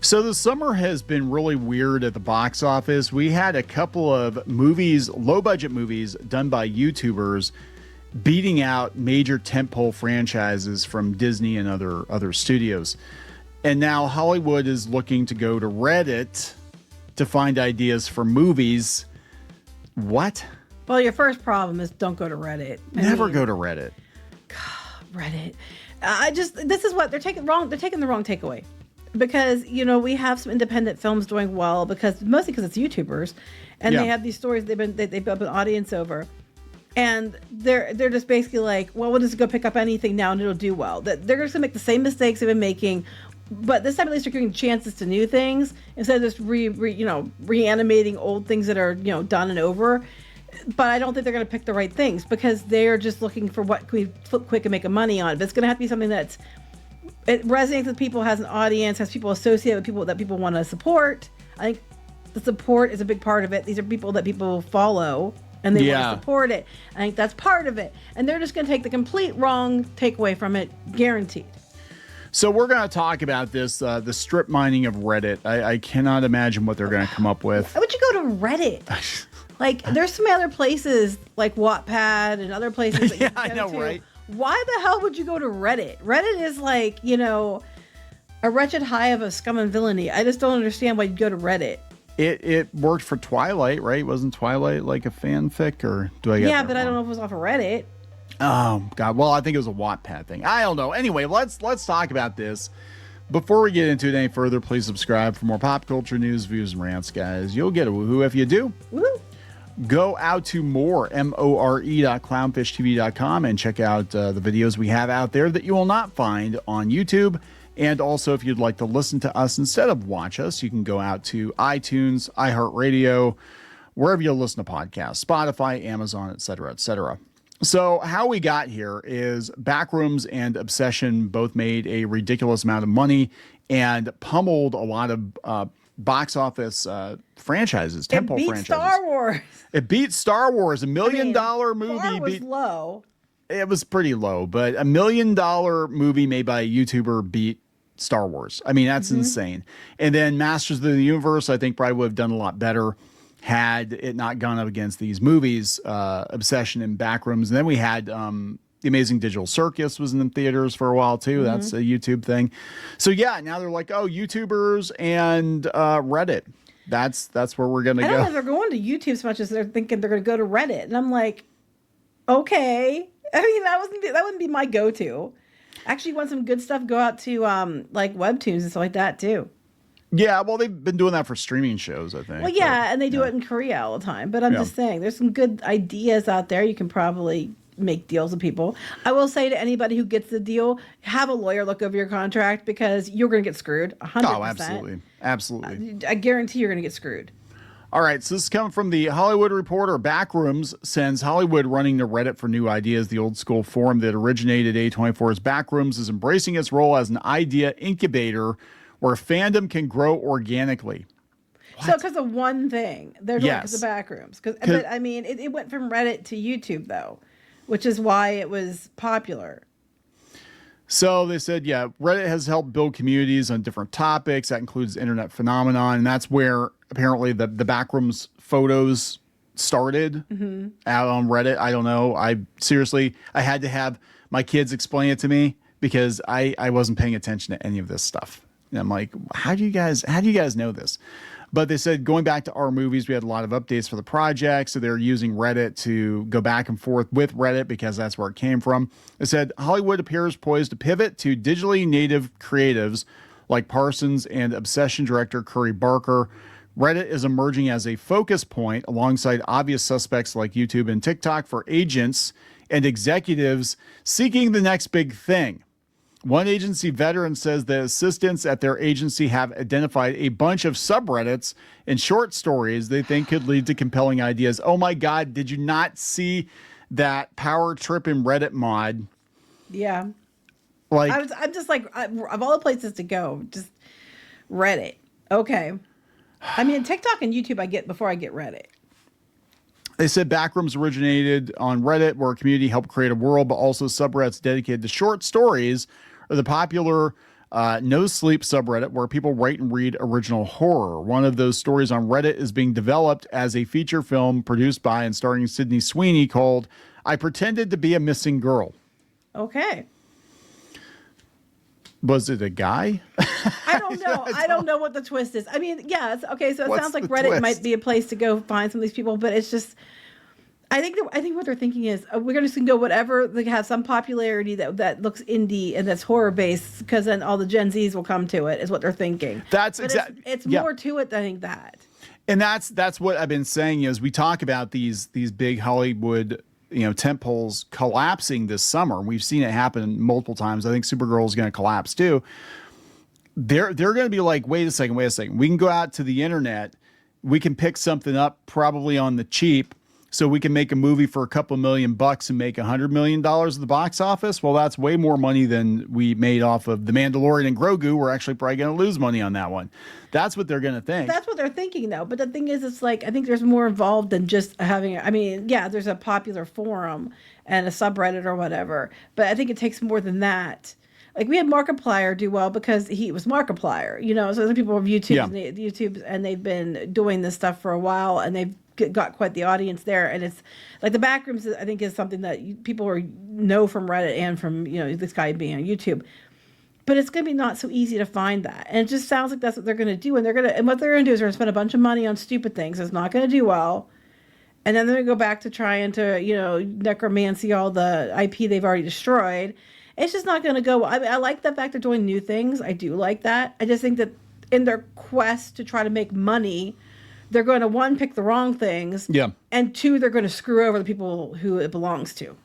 So the summer has been really weird at the box office. We had a couple of movies, low budget movies done by YouTubers beating out major tentpole franchises from Disney and other studios. And now Hollywood is looking to go to Reddit to find ideas for movies. What? Well, your first problem is don't go to Reddit. Never go to Reddit. God, Reddit. This is what they're taking wrong. They're taking the wrong takeaway. Because, we have some independent films doing well mostly because it's YouTubers and they have these stories they've built an audience over. And they're just basically like, well, we'll just go pick up anything now and it'll do well. That they're just gonna make the same mistakes they've been making, but this time at least they're giving chances to new things instead of just reanimating old things that are done and over. But I don't think they're gonna pick the right things because they're just looking for what can we flip quick and make a money on. But it's gonna have to be something it resonates with people, has an audience, has people associated with people that people want to support. I think the support is a big part of it. These are people that people follow and they want to support it. I think that's part of it. And they're just going to take the complete wrong takeaway from it, guaranteed. So we're going to talk about this, the strip mining of Reddit. I cannot imagine what they're going to come up with. Why would you go to Reddit? Like, there's some other places like Wattpad and other places that you can go to. Right? Why the hell would you go to Reddit? Reddit is like, a wretched hive of scum and villainy. I just don't understand why you'd go to Reddit. It worked for Twilight, right? Wasn't Twilight like a fanfic, or do I get that but wrong? I don't know if it was off of Reddit. Oh, God. Well, I think it was a Wattpad thing. I don't know. Anyway, let's talk about this. Before we get into it any further, please subscribe for more pop culture news, views, and rants, guys. You'll get a woohoo if you do. Woo! Go out to more.clownsfishtv.com and check out the videos we have out there that you will not find on YouTube. And also, if you'd like to listen to us instead of watch us, you can go out to iTunes, iHeartRadio, wherever you listen to podcasts, Spotify, Amazon, etc., etc. So how we got here is Backrooms and Obsession both made a ridiculous amount of money and pummeled a lot of box office franchises, tentpole franchises. It beat Star Wars. It beat Star Wars. $1 million movie. Bar was low. It was pretty low, but $1 million movie made by a YouTuber beat Star Wars. I mean, that's insane. And then Masters of the Universe, I think, probably would have done a lot better had it not gone up against these movies, Obsession and Backrooms. And then we had The Amazing Digital Circus was in the theaters for a while, too. That's a YouTube thing. So, yeah, now they're like, oh, YouTubers and Reddit. That's where we're going to go. I don't know if they're going to YouTube as much as they're thinking they're going to go to Reddit. And I'm like, okay. I mean, that wouldn't be my go-to. Actually, you want some good stuff, go out to like webtoons and stuff like that too. Yeah, well, they've been doing that for streaming shows, I think. Well, yeah, and they do it in Korea all the time. But I'm just saying, there's some good ideas out there. You can probably make deals with people. I will say to anybody who gets the deal, have a lawyer look over your contract because you're going to get screwed. 100%. Oh, absolutely. Absolutely. I guarantee you're going to get screwed. All right, so this is coming from the Hollywood Reporter. Backrooms sends Hollywood running to Reddit for new ideas. The old school forum that originated A24's Backrooms is embracing its role as an idea incubator where fandom can grow organically. What? So because of one thing, they're doing because of Backrooms. But I mean, it went from Reddit to YouTube, though, which is why it was popular. So they said, yeah, Reddit has helped build communities on different topics. That includes internet phenomenon. And that's where apparently the Backrooms photos started out on Reddit. I don't know. I had to have my kids explain it to me because I wasn't paying attention to any of this stuff. And I'm like, how do you guys know this? But they said, going back to our movies, we had a lot of updates for the project. So they're using Reddit to go back and forth with Reddit because that's where it came from. They said, Hollywood appears poised to pivot to digitally native creatives like Parsons and Obsession director Curry Barker. Reddit is emerging as a focus point alongside obvious suspects like YouTube and TikTok for agents and executives seeking the next big thing. One agency veteran says the assistants at their agency have identified a bunch of subreddits and short stories they think could lead to compelling ideas. Oh my God, did you not see that power trip in Reddit mod? Yeah. Like, I'm just like, of all the places to go, just Reddit. Okay. I mean, TikTok and YouTube I get before I get Reddit. They said Backrooms originated on Reddit, where a community helped create a world, but also subreddits dedicated to short stories are the popular No Sleep subreddit where people write and read original horror. One of those stories on Reddit is being developed as a feature film produced by and starring Sydney Sweeney called I Pretended to Be a Missing Girl. Okay. Was it a guy? I don't know. I don't know what the twist is. I mean, yeah. Okay. So it sounds like Reddit twist? might be a place to go find some of these people, but it's just, I think what they're thinking is we're going to go whatever, they have some popularity that looks indie and that's horror based, because then all the Gen Zs will come to it, is what they're thinking. That's exactly. It's more to it than I think that. And that's what I've been saying is we talk about these big Hollywood, tent poles collapsing this summer. We've seen it happen multiple times. I think Supergirl is going to collapse too. They're going to be like, wait a second. We can go out to the internet. We can pick something up probably on the cheap, so we can make a movie for a couple $1 million and make $100 million at the box office. Well, that's way more money than we made off of The Mandalorian and Grogu. We're actually probably going to lose money on that one. That's what they're going to think. That's what they're thinking, though. But the thing is, it's like, I think there's more involved than just having, I mean, yeah, there's a popular forum and a subreddit or whatever, but I think it takes more than that. Like, we had Markiplier do well because he was Markiplier, so other people have YouTube, and they've been doing this stuff for a while, and they've got quite the audience there. And it's like the Backrooms, I think, is something that people know from Reddit and from, this guy being on YouTube. But it's going to be not so easy to find that. And it just sounds like that's what they're going to do. And what they're going to do is they're going to spend a bunch of money on stupid things. It's not going to do well. And then they're going to go back to trying to, necromancy all the IP they've already destroyed. It's just not going to go. I like the fact they're doing new things. I do like that. I just think that in their quest to try to make money, they're going to, one, pick the wrong things. Yeah. And two, they're going to screw over the people who it belongs to.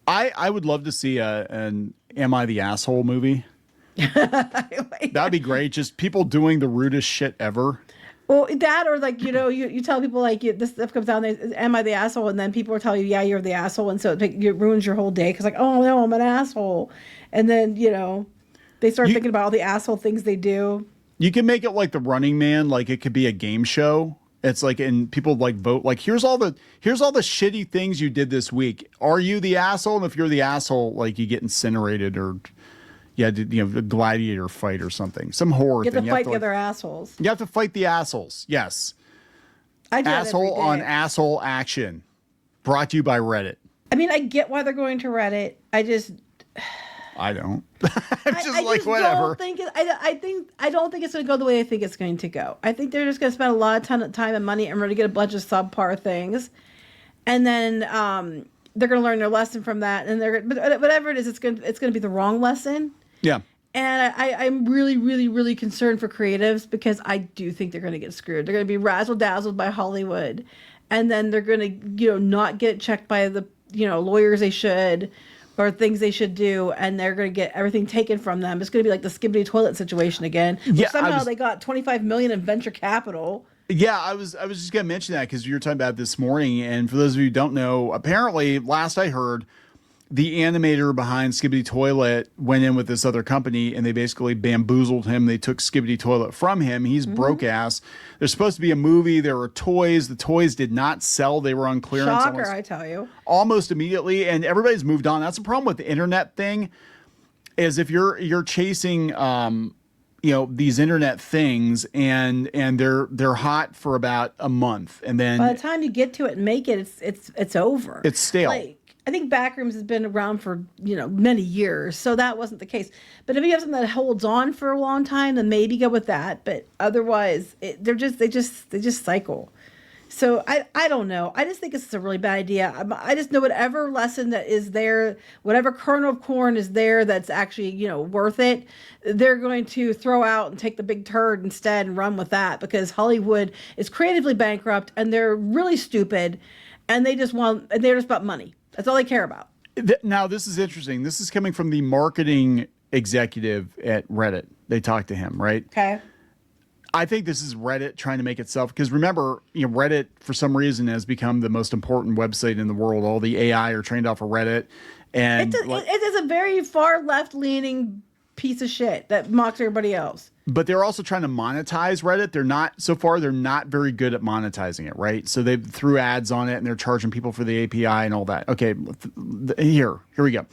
I would love to see an Am I the Asshole movie. That'd be great. Just people doing the rudest shit ever. Well, that, or like, you tell people like this stuff comes down there, am I the asshole? And then people will tell you, yeah, you're the asshole. And so it ruins your whole day. Cause like, oh no, I'm an asshole. And then, they start thinking about all the asshole things they do. You can make it like the Running Man. Like it could be a game show. It's like, and people like vote, like, here's all the shitty things you did this week. Are you the asshole? And if you're the asshole, like you get incinerated or a gladiator fight or something. Some horror thing. You have to fight the other assholes. You have to fight the assholes. Yes. I do asshole on asshole action. Brought to you by Reddit. I mean, I get why they're going to Reddit. I don't. I'm just like, whatever. I don't think it's going to go the way I think it's going to go. I think they're just going to spend a ton of time and money and really get a bunch of subpar things. And then they're going to learn their lesson from that. And but whatever it is, it's going to be the wrong lesson. Yeah. And I'm really, really, really concerned for creatives because I do think they're going to get screwed. They're going to be razzle-dazzled by Hollywood. And then they're going to, not get checked by the, lawyers they should or things they should do. And they're going to get everything taken from them. It's going to be like the Skibbity toilet situation again. Yeah, somehow they got $25 million in venture capital. Yeah, I was just going to mention that because you were talking about it this morning. And for those of you who don't know, apparently, last I heard, the animator behind Skibbity Toilet went in with this other company and they basically bamboozled him. They took Skibbity Toilet from him. He's broke ass. There's supposed to be a movie. There were toys. The toys did not sell. They were on clearance. Shocker, I tell you. Almost immediately. And everybody's moved on. That's the problem with the internet thing is if you're chasing, these internet things and they're hot for about a month. And then by the time you get to it and make it, it's over. It's stale. I think Backrooms has been around for, many years. So that wasn't the case. But if you have something that holds on for a long time, then maybe go with that. But otherwise, they just cycle. So I don't know. I just think it's a really bad idea. I just know whatever lesson that is there, whatever kernel of corn is there that's actually, worth it, they're going to throw out and take the big turd instead and run with that because Hollywood is creatively bankrupt and they're really stupid and they're just about money. That's all they care about. Now, this is interesting. This is coming from the marketing executive at Reddit. They talked to him, right? Okay. I think this is Reddit trying to make itself, because remember, Reddit for some reason has become the most important website in the world. All the AI are trained off of Reddit. And it is a very far left-leaning piece of shit that mocks everybody else. But they're also trying to monetize Reddit. They're not very good at monetizing it, right? So they threw ads on it and they're charging people for the API and all that. Okay, here we go.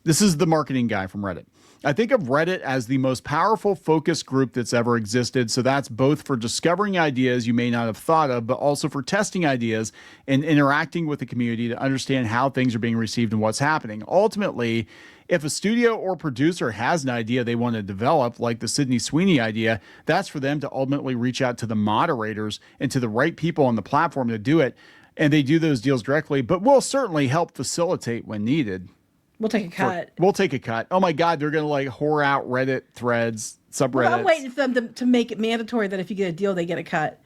This is the marketing guy from Reddit. I think of Reddit as the most powerful focus group that's ever existed. So that's both for discovering ideas you may not have thought of, but also for testing ideas and interacting with the community to understand how things are being received and what's happening. Ultimately, if a studio or producer has an idea they want to develop, like the Sydney Sweeney idea, that's for them to ultimately reach out to the moderators and to the right people on the platform to do it. And they do those deals directly, but we'll certainly help facilitate when needed. We'll take a cut. We'll take a cut. Oh my God, they're going to like whore out Reddit threads, subreddits. Well, I'm waiting for them to make it mandatory that if you get a deal, they get a cut.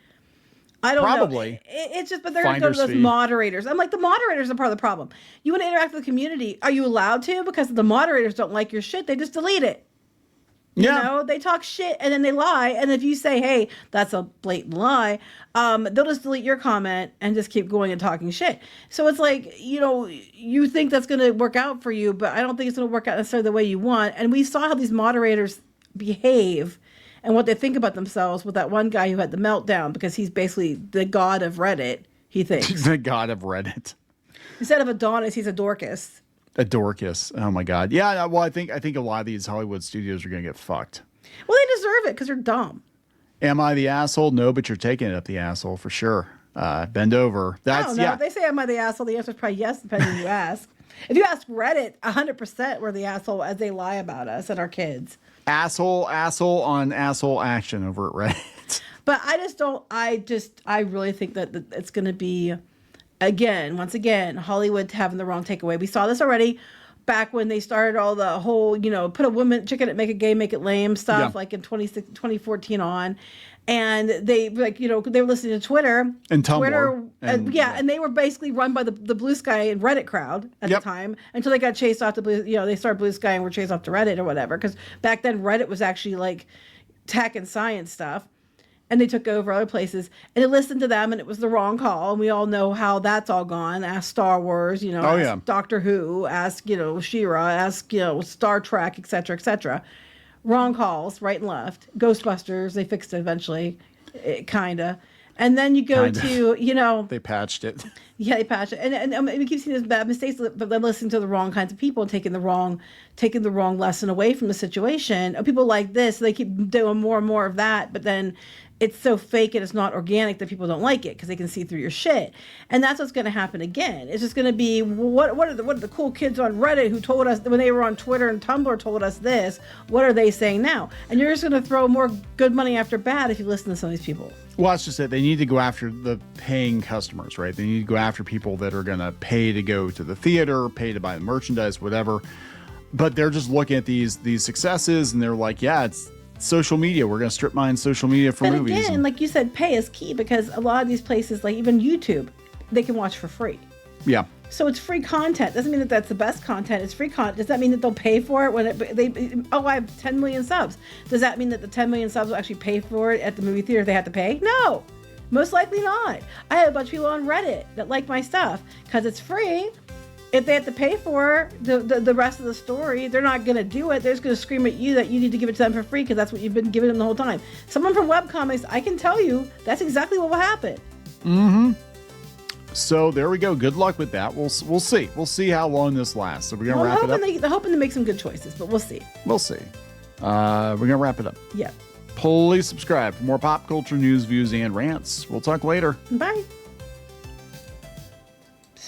I don't Probably. know. It's just, but they're going to go to those moderators. I'm like, the moderators are part of the problem. You want to interact with the community. Are you allowed to? Because the moderators don't like your shit. They just delete it. You know, they talk shit and then they lie. And if you say, hey, that's a blatant lie, they'll just delete your comment and just keep going and talking shit. So it's like, you know, you think that's going to work out for you, but I don't think it's going to work out necessarily the way you want. And we saw how these moderators behave and what they think about themselves with that one guy who had the meltdown because he's basically the god of Reddit, he thinks. The god of Reddit. Instead of Adonis, he's a Dorcas. A Dorcas. Oh my God. Yeah. Well, I think a lot of these Hollywood studios are going to get fucked. Well, they deserve it because they're dumb. Am I the asshole? No, but you're taking it up the asshole for sure. Bend over. I don't know. If they say am I the asshole, the answer is probably yes, depending on who you ask. If you ask Reddit, 100% we're the asshole as they lie about us and our kids. Asshole on asshole action over at Reddit. But I really think that it's going to be, once again, Hollywood having the wrong takeaway. We saw this already back when they started all the whole, put a woman, chicken it, make it gay, make it lame stuff, like in 2014 on. And they they were listening to Twitter and Tumblr. And they were basically run by the Blue Sky and Reddit crowd at the time until they got chased off to they started Blue Sky and were chased off to Reddit or whatever. Because back then Reddit was actually like tech and science stuff. And they took over other places, and it listened to them, and it was the wrong call. And we all know how that's all gone. Ask Star Wars, ask Doctor Who, ask, She-Ra, ask, Star Trek, et cetera, et cetera. Wrong calls, right and left. Ghostbusters, they fixed it eventually, kind of. And then you go to, They patched it. Yeah, they patched it. And we keep seeing these bad mistakes, but they're listening to the wrong kinds of people and taking the wrong lesson away from the situation. People like this, they keep doing more and more of that, but then it's so fake and it's not organic that people don't like it because they can see through your shit. And that's what's going to happen again. It's just going to be, what are the cool kids on Reddit who told us when they were on Twitter and Tumblr told us this? What are they saying now? And you're just going to throw more good money after bad if you listen to some of these people. Well, that's just it. They need to go after the paying customers, right? They need to go after people that are going to pay to go to the theater, pay to buy the merchandise, whatever. But they're just looking at these successes and they're like, yeah, it's social media. We're going to strip mine social media for movies. And again, like you said, pay is key because a lot of these places, like even YouTube, they can watch for free. Yeah. So it's free content. Doesn't mean that that's the best content. It's free content. Does that mean that they'll pay for it I have 10 million subs. Does that mean that the 10 million subs will actually pay for it at the movie theater if they have to pay? No, most likely not. I have a bunch of people on Reddit that like my stuff because it's free. If they have to pay for the rest of the story, they're not going to do it. They're just going to scream at you that you need to give it to them for free because that's what you've been giving them the whole time. Someone from webcomics, I can tell you that's exactly what will happen. Mm-hmm. So there we go. Good luck with that. We'll see. We'll see how long this lasts. So we're going to wrap it up. They're hoping to make some good choices, but we'll see. We'll see. We're going to wrap it up. Yeah. Please subscribe for more pop culture news, views, and rants. We'll talk later. Bye.